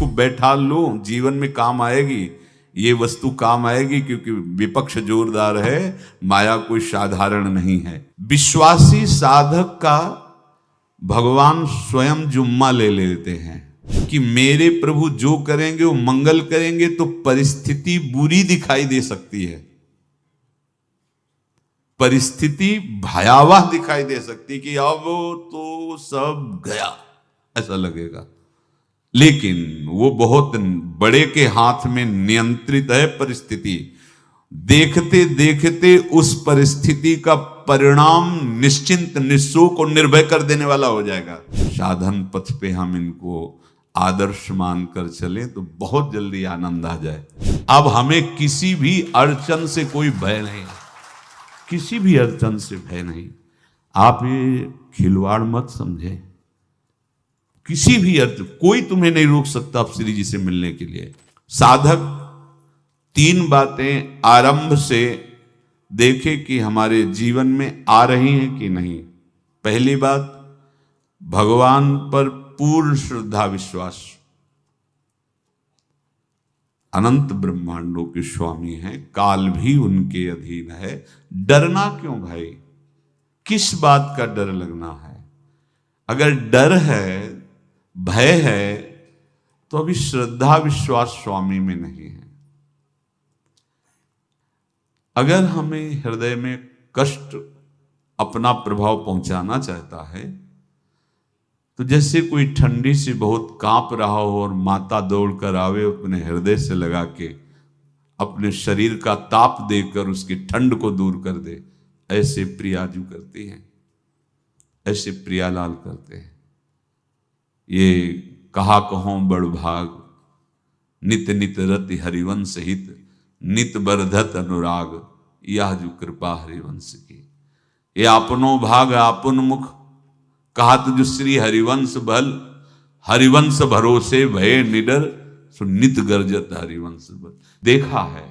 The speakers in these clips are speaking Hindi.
इसको बैठा लो, जीवन में काम आएगी, ये वस्तु काम आएगी, क्योंकि विपक्ष जोरदार है, माया कोई साधारण नहीं है। विश्वासी साधक का भगवान स्वयं जुम्मा ले लेते हैं कि मेरे प्रभु जो करेंगे वो मंगल करेंगे। तो परिस्थिति बुरी दिखाई दे सकती है, परिस्थिति भयावह दिखाई दे सकती कि अब तो सब गया, ऐसा लगेगा, लेकिन वो बहुत बड़े के हाथ में नियंत्रित है परिस्थिति। देखते देखते उस परिस्थिति का परिणाम निश्चिंत, निःशोक और निर्भय कर देने वाला हो जाएगा। साधन पथ पे हम इनको आदर्श मानकर चले तो बहुत जल्दी आनंद आ जाए। अब हमें किसी भी अड़चन से कोई भय नहीं, किसी भी अड़चन से भय नहीं। आप ये खिलवाड़ मत समझे, किसी भी अर्थ कोई तुम्हें नहीं रोक सकता आप श्री जी से मिलने के लिए। साधक 3 बातें आरंभ से देखे कि हमारे जीवन में आ रही हैं कि नहीं। पहली बात, भगवान पर पूर्ण श्रद्धा विश्वास। अनंत ब्रह्मांडों के स्वामी हैं, काल भी उनके अधीन है। डरना क्यों भाई, किस बात का डर लगना है? अगर डर है, भय है, तो अभी श्रद्धा विश्वास स्वामी में नहीं है। अगर हमें हृदय में कष्ट अपना प्रभाव पहुंचाना चाहता है, तो जैसे कोई ठंडी से बहुत कांप रहा हो और माता दौड़कर आवे, अपने हृदय से लगा के अपने शरीर का ताप देकर उसकी ठंड को दूर कर दे, ऐसे प्रियाजू करती हैं, ऐसे प्रियालाल करते हैं। ये कहा कहो बड़ भाग, नित नित रति हरिवंश हित, नित बरधत अनुराग, यह जो कृपा हरिवंश की। ये आपनो भाग आपन मुख, कहत जो श्री हरिवंश बल, हरिवंश भरोसे भय निडर, सो नित गर्जत हरिवंश बल। देखा है,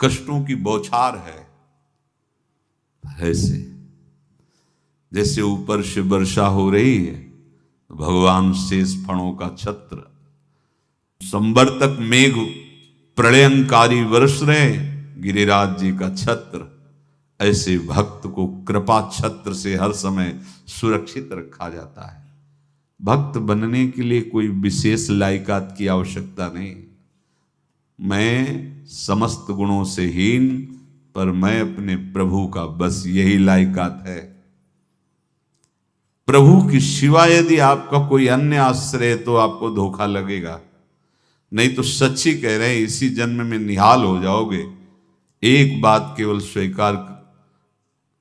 कष्टों की बौछार है, ऐसे जैसे ऊपर से वर्षा हो रही है, भगवान शेष फणों का छत्र, संवर्तक मेघ प्रलयंकारी वर्ष रहे, गिरिराज जी का छत्र। ऐसे भक्त को कृपा छत्र से हर समय सुरक्षित रखा जाता है। भक्त बनने के लिए कोई विशेष लायकात की आवश्यकता नहीं। मैं समस्त गुणों से हीन, पर मैं अपने प्रभु का, बस यही लायकात है। प्रभु की सिवा यदि आपका कोई अन्य आश्रय, तो आपको धोखा लगेगा। नहीं तो सच्ची कह रहे हैं, इसी जन्म में निहाल हो जाओगे। एक बात केवल स्वीकार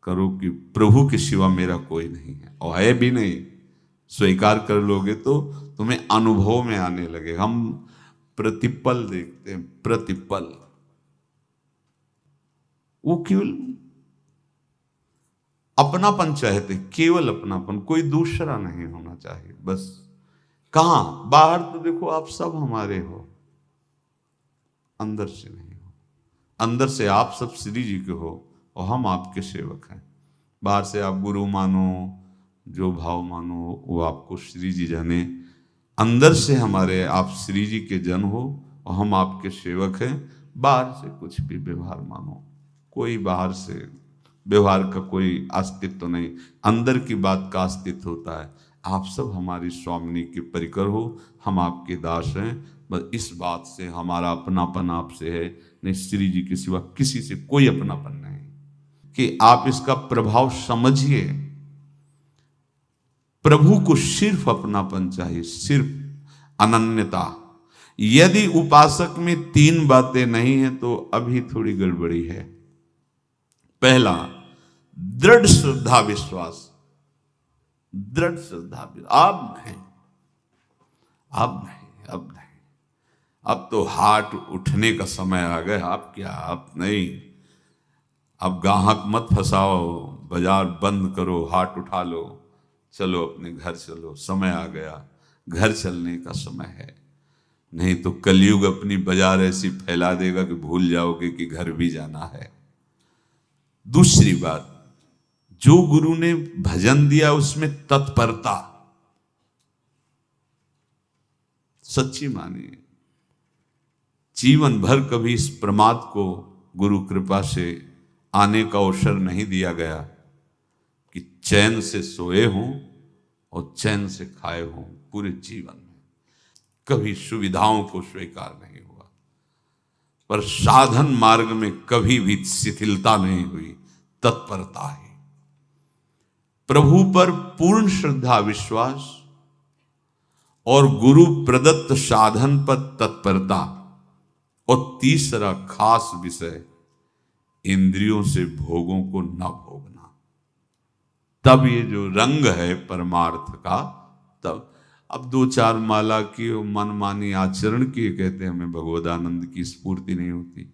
करो कि प्रभु के सिवा मेरा कोई नहीं है, और है भी नहीं। स्वीकार कर लोगे तो तुम्हें अनुभव में आने लगे। हम प्रतिपल देखते हैं, प्रतिपल, वो केवल अपनापन चाहते, केवल अपनापन, कोई दूसरा नहीं होना चाहिए। बस कहां बाहर तो देखो आप सब हमारे हो, अंदर से नहीं हो। अंदर से आप सब श्री जी के हो और हम आपके सेवक हैं। बाहर से आप गुरु मानो, जो भाव मानो, वो आपको श्री जी जाने। अंदर से हमारे आप श्री जी के जन हो और हम आपके सेवक हैं। बाहर से कुछ भी व्यवहार मानो, कोई बाहर से व्यवहार का कोई अस्तित्व नहीं, अंदर की बात का अस्तित्व होता है। आप सब हमारी स्वामिनी के परिकर हो, हम आपके दास हैं। बस इस बात से हमारा अपनापन आपसे है, नहीं श्री जी के सिवा किसी से कोई अपनापन नहीं। कि आप इसका प्रभाव समझिए। प्रभु को सिर्फ अपनापन चाहिए, सिर्फ अनन्यता। यदि उपासक में 3 बातें नहीं है तो अभी थोड़ी गड़बड़ी है। पहला, दृढ़ श्रद्धा विश्वास। दृढ़ श्रद्धा, अब नहीं, अब नहीं, अब नहीं, अब तो हाथ उठने का समय आ गया। अब क्या, अब नहीं, अब गाहक मत फंसाओ, बाजार बंद करो, हाथ उठा लो, चलो अपने घर चलो, समय आ गया, घर चलने का समय है। नहीं तो कलयुग अपनी बाजार ऐसी फैला देगा कि भूल जाओगे कि घर भी जाना है। दूसरी बात, जो गुरु ने भजन दिया उसमें तत्परता। सच्ची मानिए। जीवन भर कभी इस प्रमाद को गुरु कृपा से आने का अवसर नहीं दिया गया कि चैन से सोए हों और चैन से खाए हों। पूरे जीवन में कभी सुविधाओं को स्वीकार नहीं हुआ, पर साधन मार्ग में कभी भी शिथिलता नहीं हुई, तत्परता ही। प्रभु पर पूर्ण श्रद्धा विश्वास और गुरु प्रदत्त साधन पर तत्परता, और तीसरा खास विषय इंद्रियों से भोगों को न भोगना। तब ये जो रंग है परमार्थ का, तब अब 2-4 माला की मनमानी आचरण किए कहते हैं हमें भगवदानंद की स्फूर्ति नहीं होती।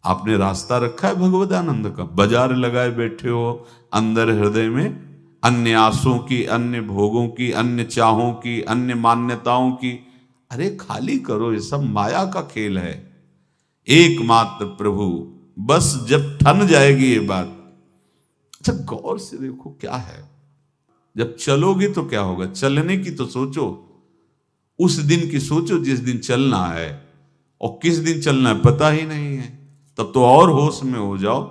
आपने रास्ता रखा है भगवदानंद का, बाजार लगाए बैठे हो अंदर हृदय में अन्य आसों की, अन्य भोगों की, अन्य चाहों की, अन्य मान्यताओं की। अरे खाली करो, ये सब माया का खेल है। एकमात्र प्रभु, बस जब ठन जाएगी ये बात। अच्छा गौर से देखो क्या है, जब चलोगे तो क्या होगा, चलने की तो सोचो, उस दिन की सोचो जिस दिन चलना है, और किस दिन चलना है पता ही नहीं है, तब तो और होश में हो जाओ।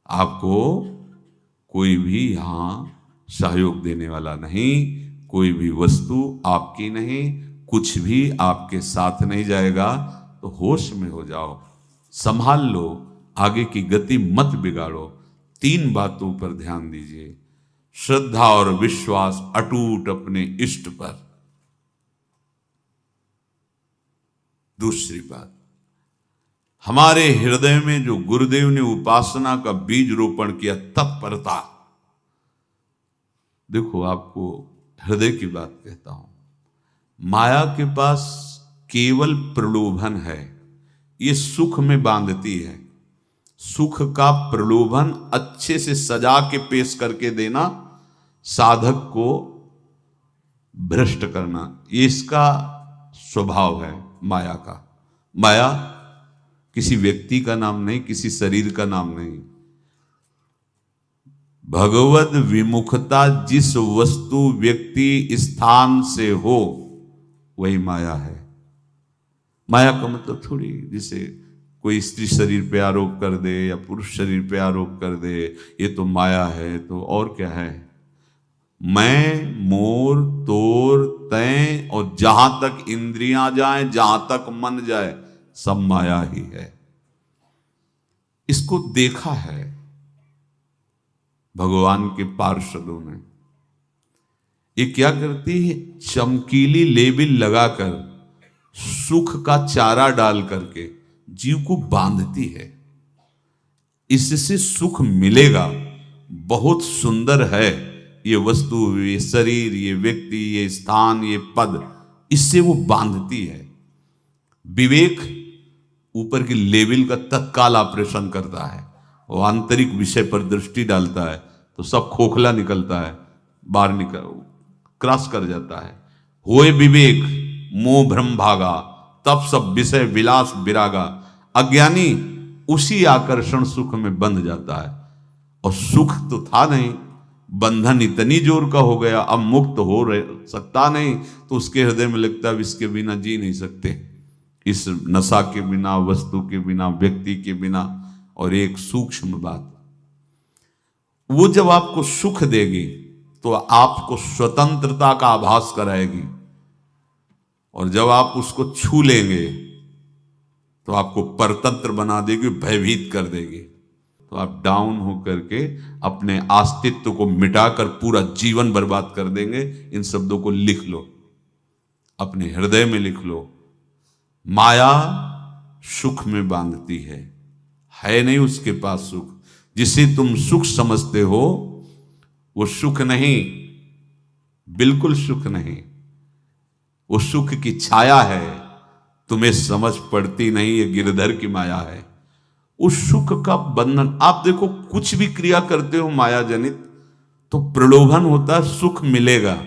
आपको कोई भी यहां सहयोग देने वाला नहीं, कोई भी वस्तु आपकी नहीं, कुछ भी आपके साथ नहीं जाएगा। तो होश में हो जाओ, संभाल लो, आगे की गति मत बिगाड़ो। 3 बातों पर ध्यान दीजिए, श्रद्धा और विश्वास अटूट अपने इष्ट पर। दूसरी बात, हमारे हृदय में जो गुरुदेव ने उपासना का बीज रोपण किया, तत्परता। देखो आपको हृदय की बात कहता हूं, माया के पास केवल प्रलोभन है, ये सुख में बांधती है। सुख का प्रलोभन अच्छे से सजा के पेश करके देना, साधक को भ्रष्ट करना, ये इसका स्वभाव है माया का। माया किसी व्यक्ति का नाम नहीं, किसी शरीर का नाम नहीं। भगवत विमुखता जिस वस्तु व्यक्ति स्थान से हो वही माया है। माया का मतलब थोड़ी जैसे कोई स्त्री शरीर पे आरोप कर दे या पुरुष शरीर पे आरोप कर दे, ये तो माया है, तो और क्या है। मैं, मोर, तोर, तय और जहां तक इंद्रियां जाएं, जहां तक मन जाए, सब माया ही है। इसको देखा है भगवान के पार्षदों ने। ये क्या करती है, चमकीली लेबिल लगाकर, सुख का चारा डाल करके जीव को बांधती है। इससे सुख मिलेगा, बहुत सुंदर है ये वस्तु, ये शरीर, ये व्यक्ति, ये स्थान, ये पद, इससे वो बांधती है। विवेक ऊपर की लेवल का तत्काल ऑपरेशन करता है, वो आंतरिक विषय पर दृष्टि डालता है तो सब खोखला निकलता है, बाहर निकल क्रॉस कर जाता है। होए विवेक मोह भ्रम भागा, तब सब विषय विलास विरागा। अज्ञानी उसी आकर्षण सुख में बंध जाता है, और सुख तो था नहीं, बंधन इतनी जोर का हो गया, अब मुक्त हो सकता नहीं, तो उसके हृदय में लगता है इसके बिना जी नहीं सकते, इस नशा के बिना, वस्तु के बिना, व्यक्ति के बिना। और एक सूक्ष्म बात, वो जब आपको सुख देगी तो आपको स्वतंत्रता का आभास कराएगी, और जब आप उसको छू लेंगे तो आपको परतंत्र बना देगी, भयभीत कर देगी। तो आप डाउन होकर के अपने अस्तित्व को मिटाकर पूरा जीवन बर्बाद कर देंगे। इन शब्दों को लिख लो, अपने हृदय में लिख लो। माया सुख में बांधती है नहीं उसके पास सुख। जिसे तुम सुख समझते हो वो सुख नहीं, बिल्कुल सुख नहीं, वो सुख की छाया है, तुम्हें समझ पड़ती नहीं, ये गिरधर की माया है। उस सुख का बंधन, आप देखो कुछ भी क्रिया करते हो माया जनित तो प्रलोभन होता है, सुख मिलेगा,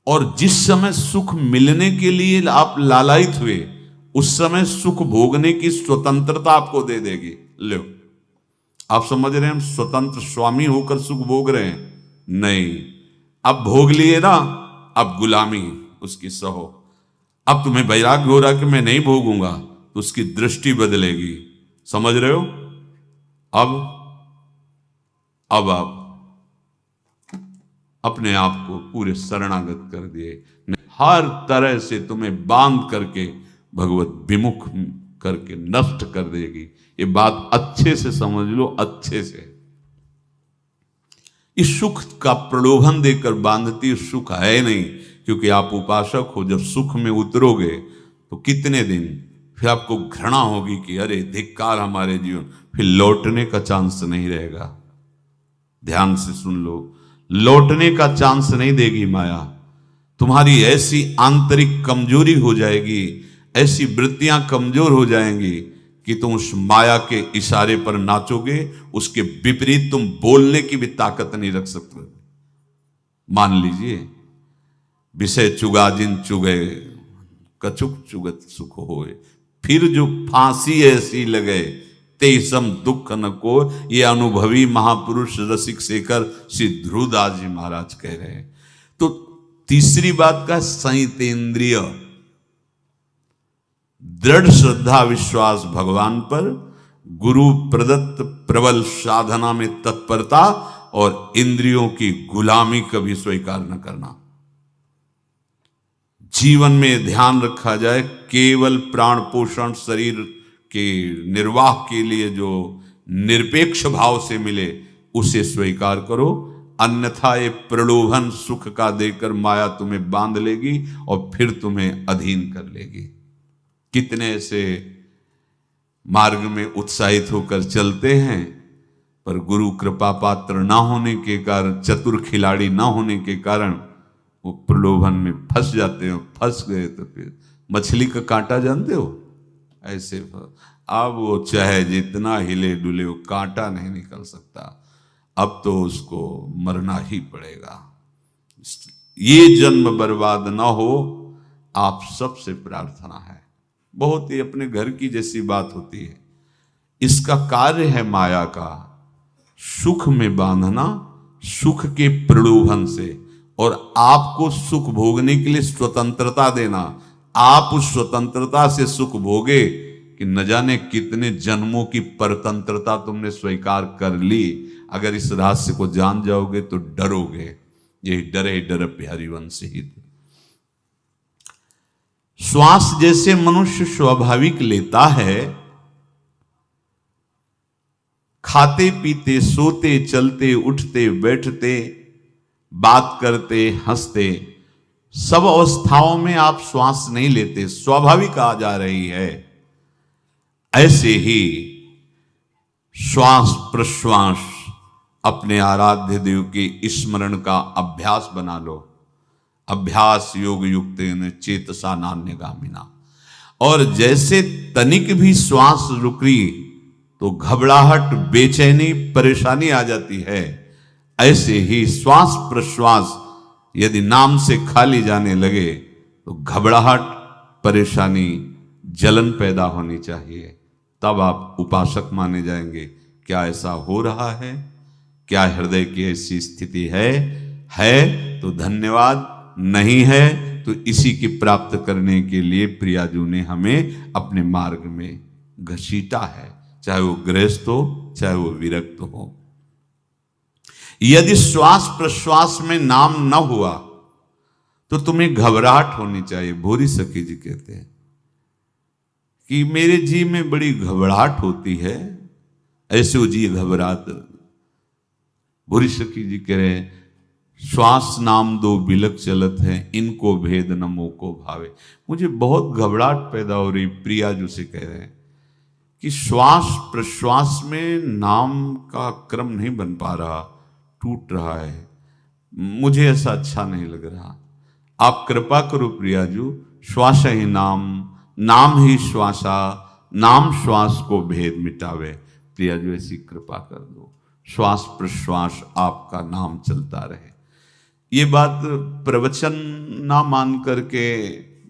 और जिस समय सुख मिलने के लिए आप लालायित हुए उस समय सुख भोगने की स्वतंत्रता आपको दे देगी। लो, आप समझ रहे हैं हम स्वतंत्र स्वामी होकर सुख भोग रहे हैं? नहीं, अब भोग लिए ना, अब गुलामी, उसकी सहो। अब तुम्हें वैराग्य हो रहा कि मैं नहीं भोगूंगा, तो उसकी दृष्टि बदलेगी। समझ रहे हो? अब आप अपने आप को पूरे शरणागत कर दिए, हर तरह से तुम्हें बांध करके भगवत विमुख करके नष्ट कर देगी। ये बात अच्छे से समझ लो, अच्छे से। इस सुख का प्रलोभन देकर बांधती सुख है नहीं, क्योंकि आप उपासक हो। जब सुख में उतरोगे तो कितने दिन फिर आपको घृणा होगी कि अरे धिक्कार हमारे जीवन, फिर लौटने का चांस नहीं रहेगा। ध्यान से सुन लो, लौटने का चांस नहीं देगी माया। तुम्हारी ऐसी आंतरिक कमजोरी हो जाएगी, ऐसी वृत्तियां कमजोर हो जाएंगी कि तुम उस माया के इशारे पर नाचोगे, उसके विपरीत तुम बोलने की भी ताकत नहीं रख सकते। मान लीजिए, विषय चुगा जिन चुगे, कछुक चुगत सुख होए, फिर जो फांसी ऐसी लगे तेसम दुख न को। ये अनुभवी महापुरुष रसिक शेखर श्री ध्रुवदास जी महाराज कह रहे हैं। तो तीसरी बात का संयतेंद्रिय, दृढ़ श्रद्धा विश्वास भगवान पर, गुरु प्रदत्त प्रबल साधना में तत्परता, और इंद्रियों की गुलामी कभी स्वीकार न करना। जीवन में ध्यान रखा जाए, केवल प्राण पोषण शरीर के निर्वाह के लिए जो निरपेक्ष भाव से मिले उसे स्वीकार करो, अन्यथा ये प्रलोभन सुख का देकर माया तुम्हें बांध लेगी और फिर तुम्हें अधीन कर लेगी। कितने ऐसे मार्ग में उत्साहित होकर चलते हैं, पर गुरु कृपा पात्र ना होने के कारण, चतुर खिलाड़ी ना होने के कारण वो प्रलोभन में फंस जाते हैं। फंस गए तो फिर मछली का कांटा जानते हो, ऐसे अब वो चाहे जितना हिले डुले वो कांटा नहीं निकल सकता, अब तो उसको मरना ही पड़ेगा। ये जन्म बर्बाद ना हो, आप सबसे प्रार्थना है। बहुत ही अपने घर की जैसी बात होती है। इसका कार्य है माया का सुख में बांधना, सुख के प्रलोभन से, और आपको सुख भोगने के लिए स्वतंत्रता देना। आप उस स्वतंत्रता से सुख भोगे कि न जाने कितने जन्मों की परतंत्रता तुमने स्वीकार कर ली। अगर इस रहस्य को जान जाओगे तो डरोगे। यही डरे डर प्यारी वंश ही। श्वास जैसे मनुष्य स्वाभाविक लेता है, खाते पीते सोते चलते उठते बैठते बात करते हंसते, सब अवस्थाओं में आप श्वास नहीं लेते, स्वाभाविक आ जा रही है। ऐसे ही श्वास प्रश्वास अपने आराध्य देव के स्मरण का अभ्यास बना लो। अभ्यास योग युक्तेन चेतसा नान्यगामिना। और जैसे तनिक भी श्वास रुकी तो घबराहट, बेचैनी, परेशानी आ जाती है, ऐसे ही श्वास प्रश्वास यदि नाम से खाली जाने लगे तो घबराहट, परेशानी, जलन पैदा होनी चाहिए। तब आप उपासक माने जाएंगे। क्या ऐसा हो रहा है? क्या हृदय की ऐसी स्थिति है तो धन्यवाद, नहीं है तो इसी की प्राप्त करने के लिए प्रियाजू ने हमें अपने मार्ग में घसीटा है, चाहे वो गृहस्थ हो चाहे वो विरक्त हो। यदि श्वास प्रश्वास में नाम न हुआ तो तुम्हें घबराहट होनी चाहिए। भूरी सखी जी कहते हैं कि मेरे जी में बड़ी घबराहट होती है, ऐसे वो जी घबरात। भूरी सखी जी कह रहे हैं, श्वास नाम दो बिलक चलत है, इनको भेद न मोको भावे। मुझे बहुत घबराहट पैदा हो रही। प्रिया जो से कह रहे हैं कि श्वास प्रश्वास में नाम का क्रम नहीं बन पा रहा, टूट रहा है, मुझे ऐसा अच्छा नहीं लग रहा। आप कृपा करो प्रियाजू, श्वास ही नाम, नाम ही श्वासा, नाम श्वास को भेद मिटावे। प्रियाजू ऐसी कृपा कर दो, श्वास प्रश्वास आपका नाम चलता रहे। ये बात प्रवचन ना मान करके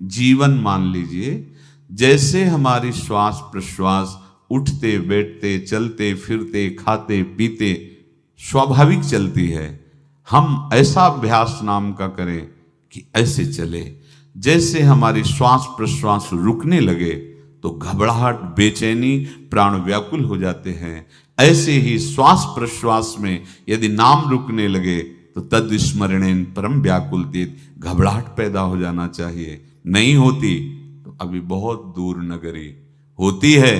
जीवन मान लीजिए। जैसे हमारी श्वास प्रश्वास उठते बैठते चलते फिरते खाते पीते स्वाभाविक चलती है, हम ऐसा अभ्यास नाम का करें कि ऐसे चले। जैसे हमारी श्वास प्रश्वास रुकने लगे तो घबराहट, बेचैनी, प्राण व्याकुल हो जाते हैं, ऐसे ही श्वास प्रश्वास में यदि नाम रुकने लगे तो तद स्मरणेन परम व्याकुलतीत, घबराहट पैदा हो जाना चाहिए। नहीं होती तो अभी बहुत दूर नगरी, होती है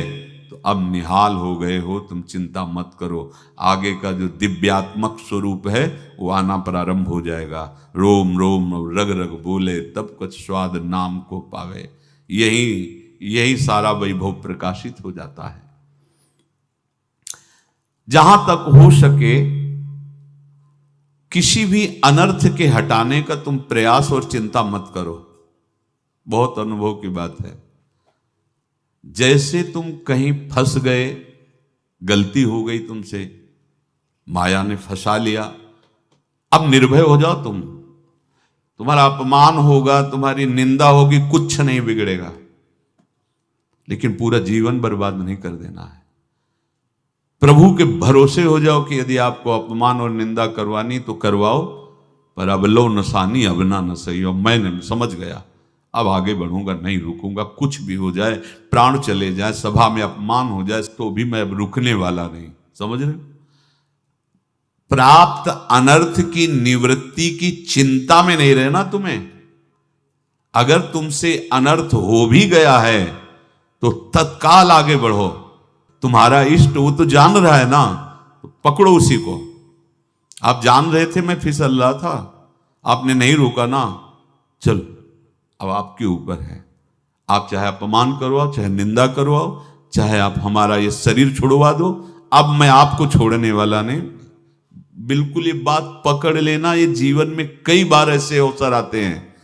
तो अब निहाल हो गए हो, तुम चिंता मत करो। आगे का जो दिव्यात्मक स्वरूप है वो आना प्रारंभ हो जाएगा। रोम रोम रग रग बोले तब कुछ स्वाद नाम को पावे, यही सारा वैभव प्रकाशित हो जाता है। जहां तक हो सके किसी भी अनर्थ के हटाने का तुम प्रयास और चिंता मत करो। बहुत अनुभव की बात है। जैसे तुम कहीं फंस गए, गलती हो गई तुमसे, माया ने फंसा लिया, अब निर्भय हो जाओ। तुम्हारा अपमान होगा, तुम्हारी निंदा होगी, कुछ नहीं बिगड़ेगा, लेकिन पूरा जीवन बर्बाद नहीं कर देना है। प्रभु के भरोसे हो जाओ कि यदि आपको अपमान और निंदा करवानी तो करवाओ, पर अब लो नसानी अब ना न सही। और मैंने समझ गया, अब आगे बढ़ूंगा, नहीं रुकूंगा। कुछ भी हो जाए, प्राण चले जाए, सभा में अपमान हो जाए, तो भी मैं अब रुकने वाला नहीं। समझ रहे? प्राप्त अनर्थ की निवृत्ति की चिंता में नहीं रहना तुम्हें। अगर तुमसे अनर्थ हो भी गया है तो तत्काल आगे बढ़ो। तुम्हारा इष्ट वो तो जान रहा है ना, तो पकड़ो उसी को। आप जान रहे थे मैं फिसल रहा था, आपने नहीं रोका ना, चलो अब आपके ऊपर है। आप चाहे अपमान करवाओ, चाहे निंदा करवाओ, चाहे आप हमारा ये शरीर छुड़वा दो, अब मैं आपको छोड़ने वाला नहीं। बिल्कुल ये बात पकड़ लेना। ये जीवन में कई बार ऐसे अवसर आते हैं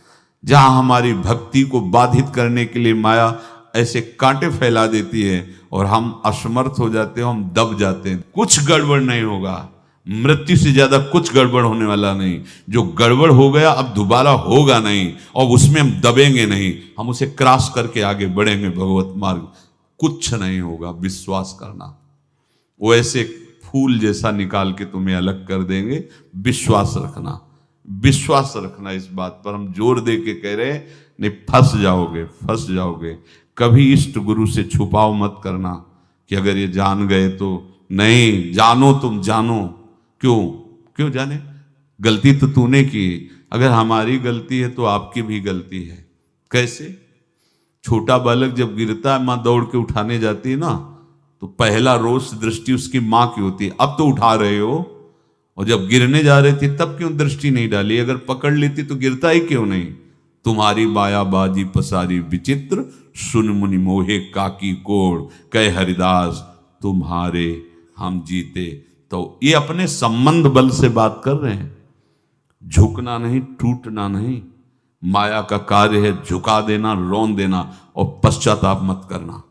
जहां हमारी भक्ति को बाधित करने के लिए माया ऐसे कांटे फैला देती है और हम असमर्थ हो जाते हैं, हम दब जाते हैं। कुछ गड़बड़ नहीं होगा, मृत्यु से ज्यादा कुछ गड़बड़ होने वाला नहीं। जो गड़बड़ हो गया अब दोबारा होगा नहीं, और उसमें हम दबेंगे नहीं, हम उसे क्रॉस करके आगे बढ़ेंगे भगवत मार्ग। कुछ नहीं होगा, विश्वास करना। वो ऐसे फूल जैसा निकाल के तुम्हें अलग कर देंगे। विश्वास रखना, विश्वास रखना। इस बात पर हम जोर दे के कह रहे हैं, नहीं फंस जाओगे, फंस जाओगे। कभी इष्ट गुरु से छुपाओ मत करना कि अगर ये जान गए तो। नहीं, जानो, तुम जानो। क्यों जाने? गलती तो तूने की। अगर हमारी गलती है तो आपकी भी गलती है। कैसे? छोटा बालक जब गिरता है, मां दौड़ के उठाने जाती है ना, तो पहला रोष दृष्टि उसकी मां की होती है। अब तो उठा रहे हो, और जब गिरने जा रहे थे तब क्यों दृष्टि नहीं डाली? अगर पकड़ लेती तो गिरता ही क्यों नहीं? तुम्हारी मायाबाजी पसारी विचित्र, सुन मुनि मोहे काकी कोड़, कह हरिदास तुम्हारे हम जीते। तो ये अपने संबंध बल से बात कर रहे हैं। झुकना नहीं, टूटना नहीं। माया का कार्य है झुका देना, रौन देना, और पश्चाताप मत करना।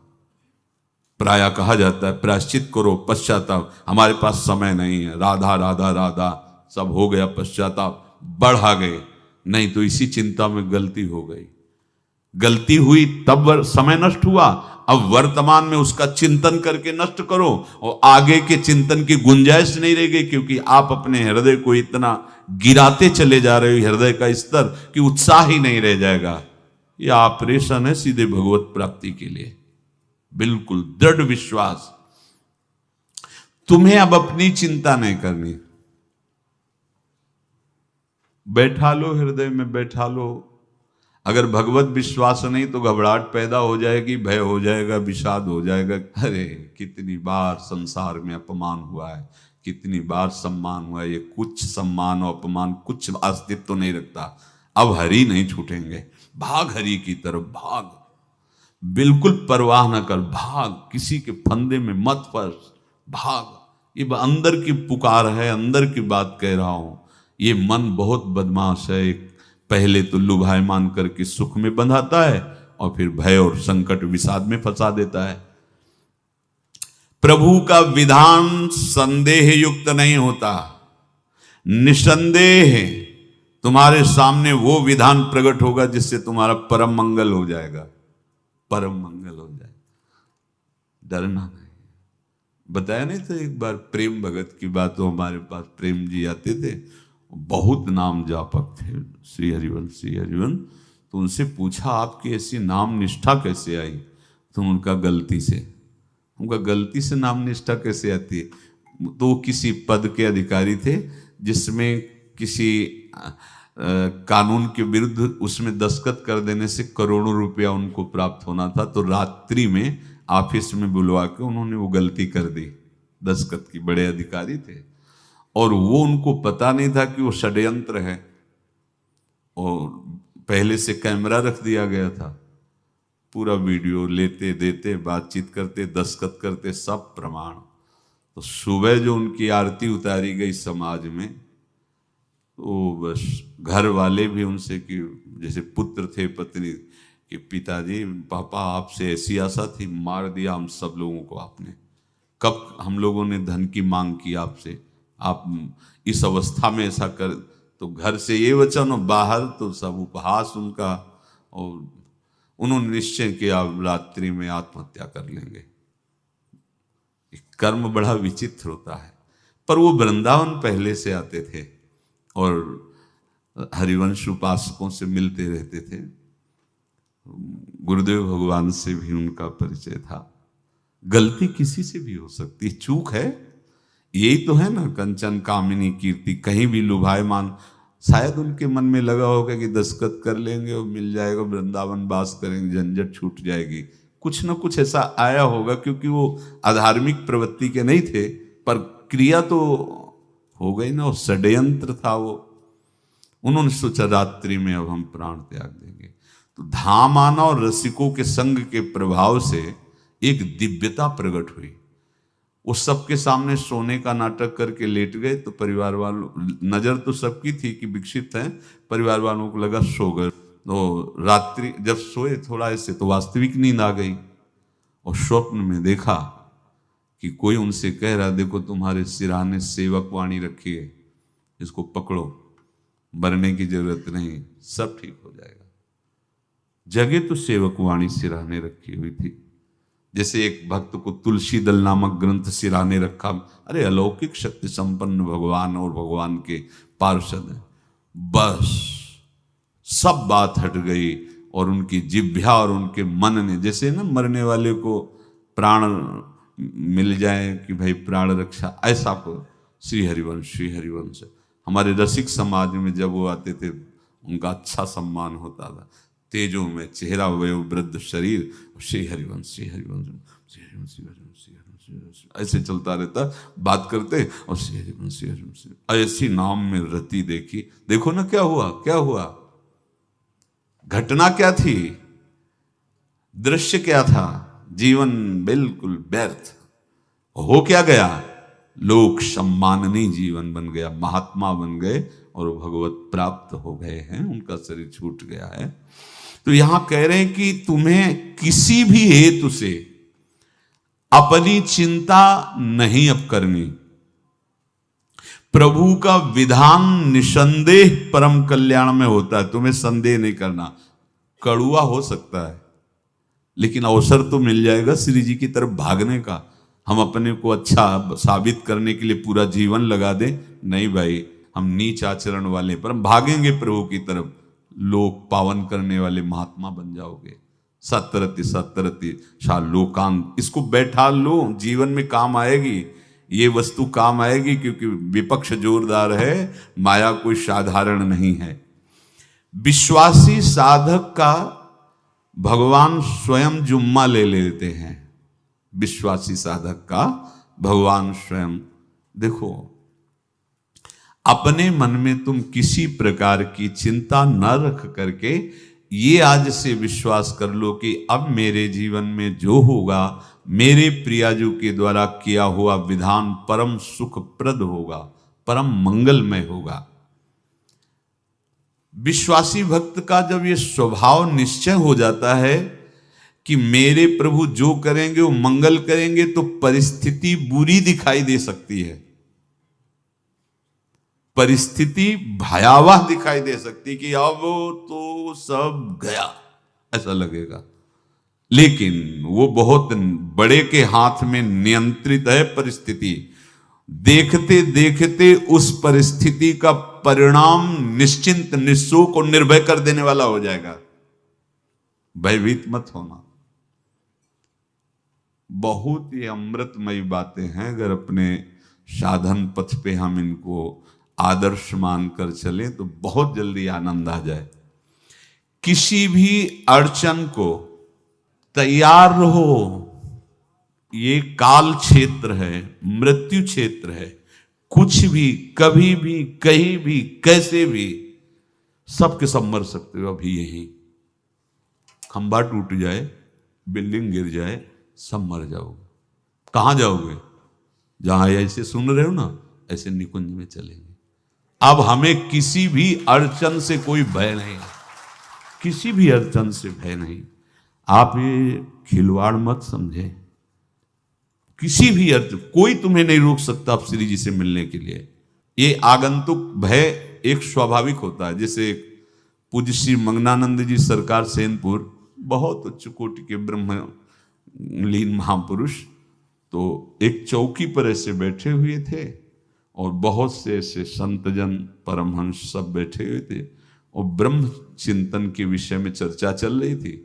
प्राय कहा जाता है प्रायश्चित करो, पश्चाताप। हमारे पास समय नहीं है। राधा राधा राधा सब हो गया, पश्चाताप बढ़ा गए। नहीं तो इसी चिंता में गलती हो गई। गलती हुई तब समय नष्ट हुआ, अब वर्तमान में उसका चिंतन करके नष्ट करो, और आगे के चिंतन की गुंजाइश नहीं रह गई, क्योंकि आप अपने हृदय को इतना गिराते चले जा रहे हो, हृदय का स्तर, कि उत्साह ही नहीं रह जाएगा। यह ऑपरेशन है सीधे भगवत प्राप्ति के लिए। बिल्कुल दृढ़ विश्वास। तुम्हें अब अपनी चिंता नहीं करनी। बैठा लो, हृदय में बैठा लो। अगर भगवत विश्वास नहीं तो घबराहट पैदा हो जाएगी, भय हो जाएगा, विषाद हो जाएगा। अरे कितनी बार संसार में अपमान हुआ है, कितनी बार सम्मान हुआ है। ये कुछ सम्मान और अपमान कुछ अस्तित्व तो नहीं रखता। अब हरि नहीं छूटेंगे। भाग हरि की तरफ, भाग। बिल्कुल परवाह न कर, भाग। किसी के फंदे में मत फंस, भाग। ये अंदर की पुकार है, अंदर की बात कह रहा हूं। ये मन बहुत बदमाश है। पहले तो लुभायमान करके सुख में बंधाता है, और फिर भय और संकट विषाद में फंसा देता है। प्रभु का विधान संदेह युक्त नहीं होता। निसंदेह तुम्हारे सामने वो विधान प्रकट होगा जिससे तुम्हारा परम मंगल हो जाएगा, परम मंगल हो जाएगा। डरना नहीं। बताया नहीं था एक बार प्रेम भगत की बात। तो हमारे पास प्रेम जी आते थे, बहुत नाम जापक थे, श्री हरिवन तो उनसे पूछा आपकी ऐसी नाम निष्ठा कैसे आई? तो उनका गलती से। उनका गलती से नाम निष्ठा कैसे आती है? तो वो किसी पद के अधिकारी थे जिसमें किसी कानून के विरुद्ध उसमें दस्तखत कर देने से करोड़ों रुपया उनको प्राप्त होना था। तो रात्रि में ऑफिस में बुलवा के उन्होंने वो गलती कर दी दस्तखत की। बड़े अधिकारी थे और वो उनको पता नहीं था कि वो षड्यंत्र है, और पहले से कैमरा रख दिया गया था। पूरा वीडियो लेते देते, बातचीत करते, दस्तखत करते, सब प्रमाण। तो सुबह जो उनकी आरती उतारी गई समाज में, तो बस घर वाले भी उनसे कि जैसे पुत्र थे पत्नी कि पिताजी पापा आपसे ऐसी आशा थी, मार दिया हम सब लोगों को आपने। कब हम लोगों ने धन की मांग की आपसे, आप इस अवस्था में ऐसा कर। तो घर से ये वचन और बाहर तो सब उपहास उनका, और उन्होंने निश्चय किया अब रात्रि में आत्महत्या कर लेंगे। कर्म बड़ा विचित्र होता है। पर वो वृंदावन पहले से आते थे और हरिवंश उपासकों से मिलते रहते थे। गुरुदेव भगवान से भी उनका परिचय था। गलती किसी से भी हो सकती, चूक है, यही तो है ना। कंचन कामिनी कीर्ति, कहीं भी लुभायमान। शायद उनके मन में लगा होगा कि दस्तखत कर लेंगे और मिल जाएगा, वृंदावन वास करेंगे, झंझट छूट जाएगी। कुछ ना कुछ ऐसा आया होगा, क्योंकि वो अधार्मिक प्रवृत्ति के नहीं थे, पर क्रिया तो हो गई ना, वो षड्यंत्र था वो। उन्होंने सोचा रात्रि में अब हम प्राण त्याग देंगे। तो धाम आना और रसिकों के संग के प्रभाव से एक दिव्यता प्रकट हुई। वो सबके सामने सोने का नाटक करके लेट गए। तो परिवार वालों, नजर तो सबकी थी कि विकसित है, परिवार वालों को लगा सो गए। तो रात्रि जब सोए थोड़ा ऐसे, तो वास्तविक नींद आ गई और स्वप्न में देखा कि कोई उनसे कह रहा, देखो तुम्हारे सिरहाने सेवक वाणी रखी है, इसको पकड़ो, मरने की जरूरत नहीं, सब ठीक हो जाएगा। जगह तो सेवक वाणी सिरहाने रखी हुई थी। जैसे एक भक्त को तुलसी दल नामक ग्रंथ सिरहाने रखा। अरे अलौकिक शक्ति संपन्न भगवान और भगवान के पार्षद हैं। बस सब बात हट गई और उनकी जिह्वा और उनके मन ने, जैसे ना मरने वाले को प्राण मिल जाए कि भाई प्राण रक्षा, ऐसा को श्री हरिवंश हमारे रसिक समाज में जब वो आते थे उनका अच्छा सम्मान होता था। तेजो में चेहरा, वयो वृद्ध शरीर, श्री हरिवंश ऐसे चलता रहता, बात करते और श्री हरिवंश ऐसी नाम में रति देखी। देखो ना क्या हुआ, घटना क्या थी, दृश्य क्या था, जीवन बिल्कुल व्यर्थ हो क्या गया, लोक सम्माननीय जीवन बन गया, महात्मा बन गए और भगवत प्राप्त हो गए हैं, उनका शरीर छूट गया है। तो यहां कह रहे हैं कि तुम्हें किसी भी हेतु से अपनी चिंता नहीं अब करनी। प्रभु का विधान निसंदेह परम कल्याण में होता है, तुम्हें संदेह नहीं करना। कड़ुआ हो सकता है लेकिन अवसर तो मिल जाएगा श्री जी की तरफ भागने का। हम अपने को अच्छा साबित करने के लिए पूरा जीवन लगा दें, नहीं भाई, हम नीच आचरण वाले पर हम भागेंगे प्रभु की तरफ, लोक पावन करने वाले महात्मा बन जाओगे। सतरति शा लोकांत, इसको बैठा लो, जीवन में काम आएगी, ये वस्तु काम आएगी, क्योंकि विपक्ष जोरदार है, माया कोई साधारण नहीं है। विश्वासी साधक का भगवान स्वयं जुम्मा ले लेते हैं। विश्वासी साधक का भगवान स्वयं, देखो अपने मन में तुम किसी प्रकार की चिंता न रख करके ये आज से विश्वास कर लो कि अब मेरे जीवन में जो होगा, मेरे प्रियाजू के द्वारा किया हुआ विधान परम सुखप्रद होगा, परम मंगलमय होगा। विश्वासी भक्त का जब ये स्वभाव निश्चय हो जाता है कि मेरे प्रभु जो करेंगे वो मंगल करेंगे, तो परिस्थिति बुरी दिखाई दे सकती है, परिस्थिति भयावह दिखाई दे सकती कि अब तो सब गया, ऐसा लगेगा। लेकिन वो बहुत बड़े के हाथ में नियंत्रित है परिस्थिति। देखते देखते उस परिस्थिति का परिणाम निश्चिंत, निःशोक और निर्भय कर देने वाला हो जाएगा। भयभीत मत होना। बहुत ही अमृतमयी बातें हैं, अगर अपने साधन पथ पे हम इनको आदर्श मानकर चलें तो बहुत जल्दी आनंद आ जाए। किसी भी अड़चन को तैयार रहो, ये काल क्षेत्र है, मृत्यु क्षेत्र है। कुछ भी, कभी भी, कहीं भी, कैसे भी, सबके सब मर सकते हो। अभी यही खंबा टूट जाए, बिल्डिंग गिर जाए, सब मर जाओगे। कहां जाओगे? जहां ऐसे सुन रहे हो ना, ऐसे निकुंज में चलेंगे। अब हमें किसी भी अड़चन से कोई भय नहीं, किसी भी अड़चन से भय नहीं। आप ये खिलवाड़ मत समझे। किसी भी अर्थ कोई तुम्हें नहीं रोक सकता आप श्री जी से मिलने के लिए। ये आगंतुक भय एक स्वाभाविक होता है। जैसे पूज्य श्री मंगनानंद जी सरकार सेनपुर, बहुत उच्च कोटि के ब्रह्मलीन महापुरुष, तो एक चौकी पर ऐसे बैठे हुए थे और बहुत से ऐसे संतजन परमहंस सब बैठे हुए थे और ब्रह्म चिंतन के विषय में चर्चा चल रही थी।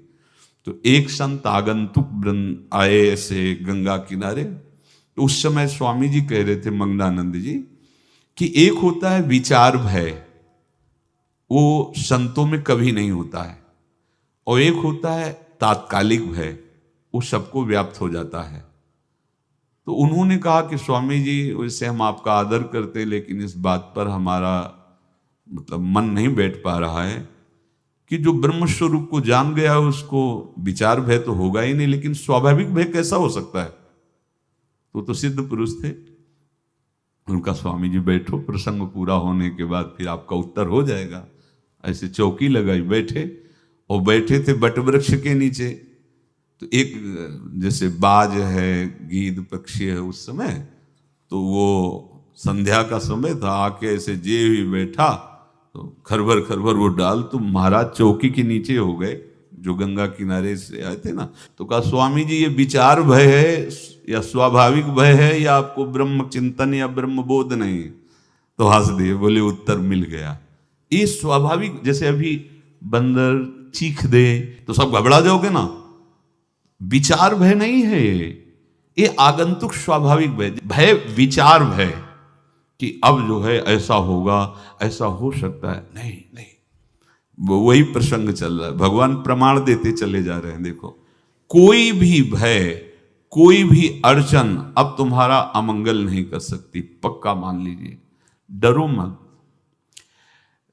तो एक संत आगंतुक वृंद आए ऐसे गंगा किनारे। तो उस समय स्वामी जी कह रहे थे मंगनानंद जी कि एक होता है विचार भय, वो संतों में कभी नहीं होता है, और एक होता है तात्कालिक भय, वो सबको व्याप्त हो जाता है। तो उन्होंने कहा कि स्वामी जी, वैसे हम आपका आदर करते हैं, लेकिन इस बात पर हमारा मतलब मन नहीं बैठ पा रहा है कि जो ब्रह्म स्वरूप को जान गया है उसको विचार भय तो होगा ही नहीं, लेकिन स्वाभाविक भय कैसा हो सकता है? तो सिद्ध पुरुष थे। उनका स्वामी जी बैठो, प्रसंग पूरा होने के बाद फिर आपका उत्तर हो जाएगा। ऐसे चौकी लगाई, बैठे, और बैठे थे बटवृक्ष के नीचे। तो एक जैसे बाज है, गीद पक्षी है, उस समय तो वो संध्या का समय था, आके ऐसे जे ही बैठा तो खरबर खरबर वो डाल, तो महाराज चौकी के नीचे हो गए, जो गंगा किनारे से आए थे ना। तो कहा स्वामी जी, ये विचार भय है या स्वाभाविक भय है या आपको ब्रह्म चिंतन या ब्रह्म बोध नहीं? तो हंस दिए, बोले उत्तर मिल गया। ये स्वाभाविक, जैसे अभी बंदर चीख दे तो सब घबरा जाओगे ना, विचार भय नहीं है ये आगंतुक स्वाभाविक भय। भय विचार भय कि अब जो है ऐसा होगा, ऐसा हो सकता है, नहीं नहीं, वही प्रसंग चल रहा है। भगवान प्रमाण देते चले जा रहे हैं। देखो, कोई भी भय, कोई भी अड़चन अब तुम्हारा अमंगल नहीं कर सकती, पक्का मान लीजिए। डरो मत।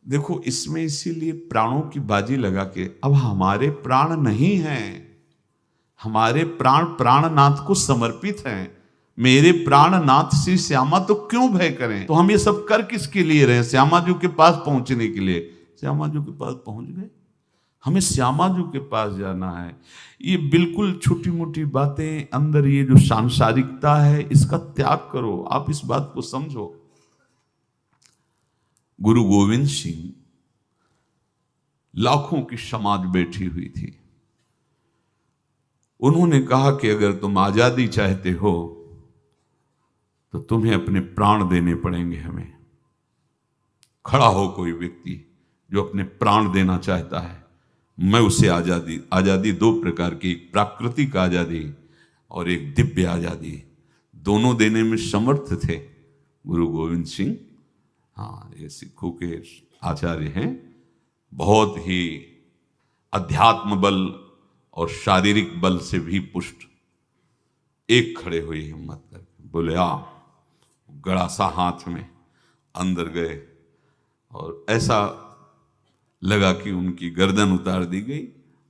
देखो, इसमें इसीलिए प्राणों की बाजी लगा के, अब हमारे प्राण नहीं हैं, हमारे प्राण प्राणनाथ को समर्पित हैं। मेरे प्राणनाथ श्री श्यामा, तो क्यों भय करें? तो हम ये सब कर किसके लिए रहे? श्यामा जी के पास पहुंचने के लिए। श्यामा जी के पास पहुंच गए, हमें श्यामा जी के पास जाना है। ये बिल्कुल छोटी मोटी बातें, अंदर ये जो सांसारिकता है, इसका त्याग करो। आप इस बात को समझो। गुरु गोविंद सिंह, लाखों की समाज बैठी हुई थी। उन्होंने कहा कि अगर तुम आजादी चाहते हो तो तुम्हें अपने प्राण देने पड़ेंगे। हमें खड़ा हो कोई व्यक्ति जो अपने प्राण देना चाहता है, मैं उसे आजादी। आजादी दो प्रकार की, एक प्राकृतिक आजादी और एक दिव्य आजादी, दोनों देने में समर्थ थे गुरु गोविंद सिंह। हाँ, ये सिखों के आचार्य हैं, बहुत ही अध्यात्म बल और शारीरिक बल से भी पुष्ट। एक खड़े हुए हिम्मत करके, बोले आ। गड़ासा हाथ में अंदर गए और ऐसा लगा कि उनकी गर्दन उतार दी गई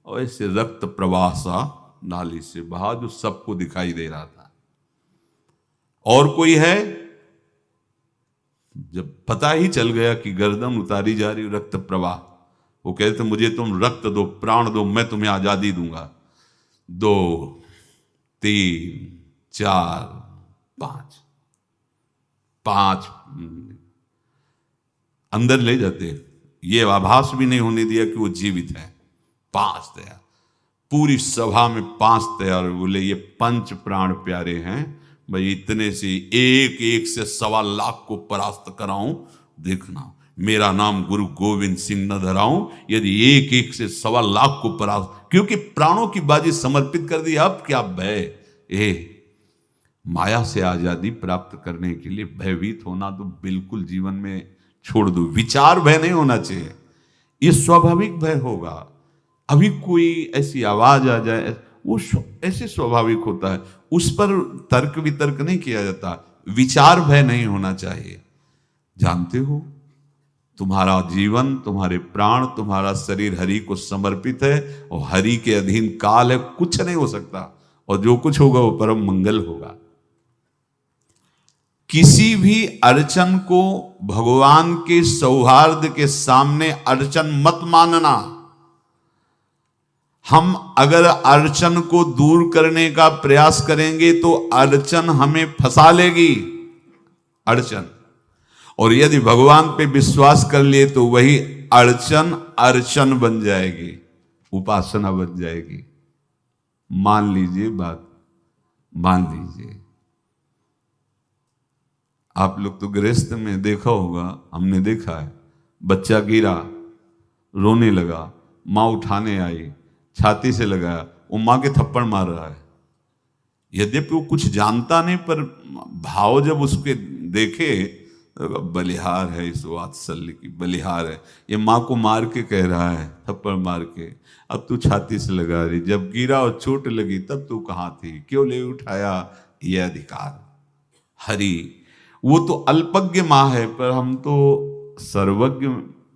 और ऐसे रक्त प्रवाह सा नाली से बहा, जो सबको दिखाई दे रहा था। और कोई है? जब पता ही चल गया कि गर्दन उतारी जा रही, रक्त प्रवाह, वो कहते मुझे तुम रक्त दो, प्राण दो, मैं तुम्हें आजादी दूंगा। 2 3 4 5 अंदर ले जाते, ये आभास भी नहीं होने दिया कि वो जीवित है। 5 तैयार, पूरी सभा में 5 तैयार। बोले ये पंच प्राण प्यारे हैं भाई, इतने से एक एक से 1.25 लाख को परास्त कराऊं, देखना। मेरा नाम गुरु गोविंद सिंह न धराऊं, यदि एक एक से 1.25 को परास्त, क्योंकि प्राणों की बाजी समर्पित कर दी। अब क्या भय, माया से आजादी प्राप्त करने के लिए भयभीत होना तो बिल्कुल जीवन में छोड़ दो। विचार भय नहीं होना चाहिए, ये स्वाभाविक भय होगा। अभी कोई ऐसी आवाज आ जाए, वो ऐसे स्वाभाविक होता है, उस पर तर्क वितर्क नहीं किया जाता। विचार भय नहीं होना चाहिए। जानते हो, तुम्हारा जीवन, तुम्हारे प्राण, तुम्हारा शरीर हरि को समर्पित है और हरि के अधीन काल है, कुछ नहीं हो सकता, और जो कुछ होगा वो परम मंगल होगा। किसी भी अड़चन को भगवान के सौहार्द के सामने अड़चन मत मानना। हम अगर अड़चन को दूर करने का प्रयास करेंगे तो अड़चन हमें फंसा लेगी, अड़चन। और यदि भगवान पे विश्वास कर लिए तो वही अड़चन अर्चन बन जाएगी, उपासना बन जाएगी। मान लीजिए बात, मान लीजिए आप लोग तो गृहस्थ में देखा होगा, हमने देखा है, बच्चा गिरा, रोने लगा, माँ उठाने आई, छाती से लगाया, वो माँ के थप्पड़ मार रहा है। यद्यपि वो कुछ जानता नहीं, पर भाव जब उसके देखे, बलिहार है इस वात्सल्य की, बलिहार है, ये माँ को मार के कह रहा है, थप्पड़ मार के, अब तू छाती से लगा रही, जब गिरा और चोट लगी तब तू कहाँ थी, क्यों ले उठाया, ये अधिकार। हरि वो तो अल्पज्ञ माँ है, पर हम तो सर्वज्ञ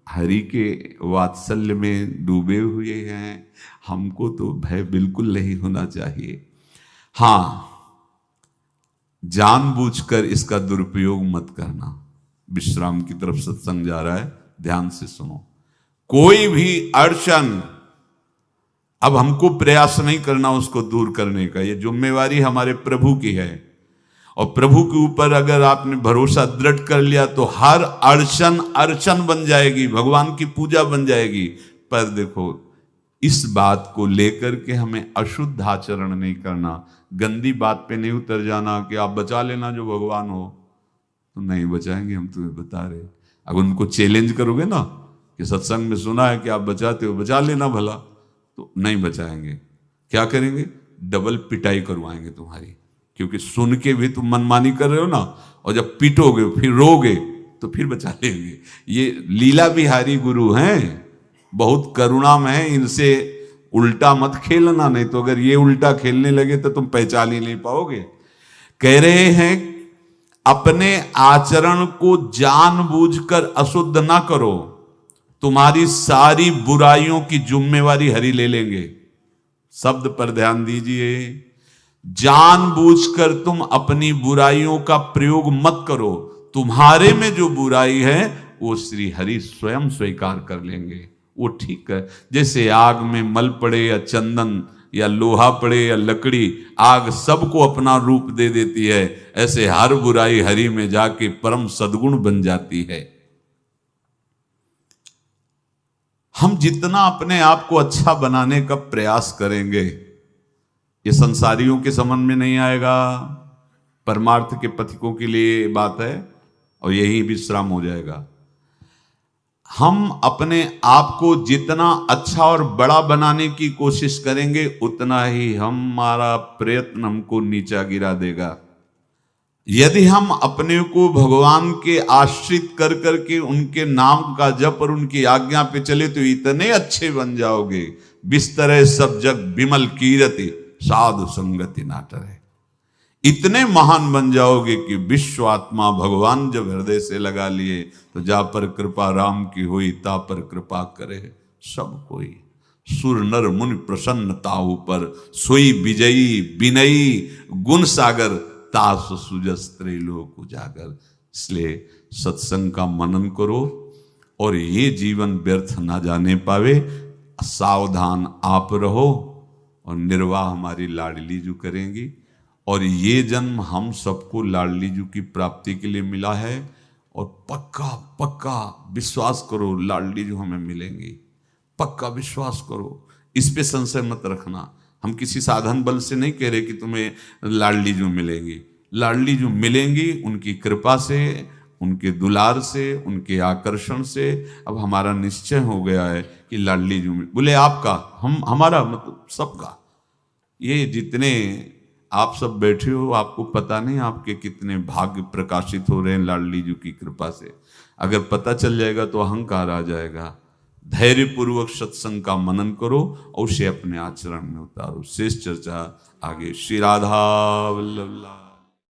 हरि के वात्सल्य में डूबे हुए हैं। हमको तो भय बिल्कुल नहीं होना चाहिए। हां, जानबूझकर इसका दुरुपयोग मत करना। विश्राम की तरफ सत्संग जा रहा है, ध्यान से सुनो। कोई भी अड़चन, अब हमको प्रयास नहीं करना उसको दूर करने का, ये जिम्मेवारी हमारे प्रभु की है। और प्रभु के ऊपर अगर आपने भरोसा दृढ़ कर लिया तो हर अड़चन अर्चन बन जाएगी, भगवान की पूजा बन जाएगी। पर देखो, इस बात को लेकर के हमें अशुद्ध आचरण नहीं करना, गंदी बात पे नहीं उतर जाना कि आप बचा लेना जो भगवान हो। तो नहीं बचाएंगे, हम तुम्हें बता रहे। अगर उनको चैलेंज करोगे ना कि सत्संग में सुना है कि आप बचाते हो, बचा लेना भला, तो नहीं बचाएंगे। क्या करेंगे? डबल पिटाई करवाएंगे तुम्हारी, क्योंकि सुन के भी तुम मनमानी कर रहे हो ना, और जब पीटोगे फिर रोगे तो फिर बचा लेंगे। ये लीला बिहारी गुरु हैं, बहुत करुणामय है, इनसे उल्टा मत खेलना, नहीं तो अगर ये उल्टा खेलने लगे तो तुम पहचान ही नहीं पाओगे। कह रहे हैं अपने आचरण को जानबूझकर अशुद्ध ना करो, तुम्हारी सारी बुराइयों की जिम्मेवारी हरि ले लेंगे। शब्द पर ध्यान दीजिए, जानबूझकर तुम अपनी बुराइयों का प्रयोग मत करो, तुम्हारे में जो बुराई है वो श्री हरि स्वयं स्वीकार कर लेंगे। वो ठीक है, जैसे आग में मल पड़े या चंदन या लोहा पड़े या लकड़ी, आग सबको अपना रूप दे देती है, ऐसे हर बुराई हरि में जाके परम सद्गुण बन जाती है। हम जितना अपने आप को अच्छा बनाने का प्रयास करेंगे, ये संसारियों के समझ में नहीं आएगा, परमार्थ के पथिकों के लिए बात है, और यही विश्राम हो जाएगा। हम अपने आप को जितना अच्छा और बड़ा बनाने की कोशिश करेंगे, उतना ही हमारा प्रयत्न हमको नीचा गिरा देगा। यदि हम अपने को भगवान के आश्रित कर करके उनके नाम का जप और उनकी आज्ञा पे चले तो इतने अच्छे बन जाओगे, बिस्तरे सब जग विमल कीरति साधु संगति नाटर है। इतने महान बन जाओगे कि विश्व आत्मा भगवान जब हृदय से लगा लिए तो जा पर कृपा राम की हुई, ता पर कृपा करे सब कोई। सुर नर मुनि प्रसन्नता ऊपर, सोई विजयी विनयी गुण सागर, तास सुजस त्रैलोक उजागर। इसलिए सत्संग का मनन करो, और ये जीवन व्यर्थ ना जाने पावे, सावधान आप रहो, और निर्वाह हमारी लाडली जू करेंगी। और ये जन्म हम सबको लाडली जू की प्राप्ति के लिए मिला है, और पक्का पक्का विश्वास करो लाडली जू हमें मिलेंगी, पक्का विश्वास करो, इस पे संशय मत रखना। हम किसी साधन बल से नहीं कह रहे कि तुम्हें लाडली जू मिलेंगी, लाडली जू मिलेंगी उनकी कृपा से, उनके दुलार से, उनके आकर्षण से अब हमारा निश्चय हो गया है कि लाडली जी बोले आपका, हमारा मतलब सबका। ये जितने आप सब बैठे हो, आपको पता नहीं आपके कितने भाग्य प्रकाशित हो रहे हैं लाडली जी की कृपा से। अगर पता चल जाएगा तो अहंकार आ जाएगा। धैर्य पूर्वक सत्संग का मनन करो और उसे अपने आचरण में उतारो। शेष चर्चा आगे। श्री राधा वल्लभ।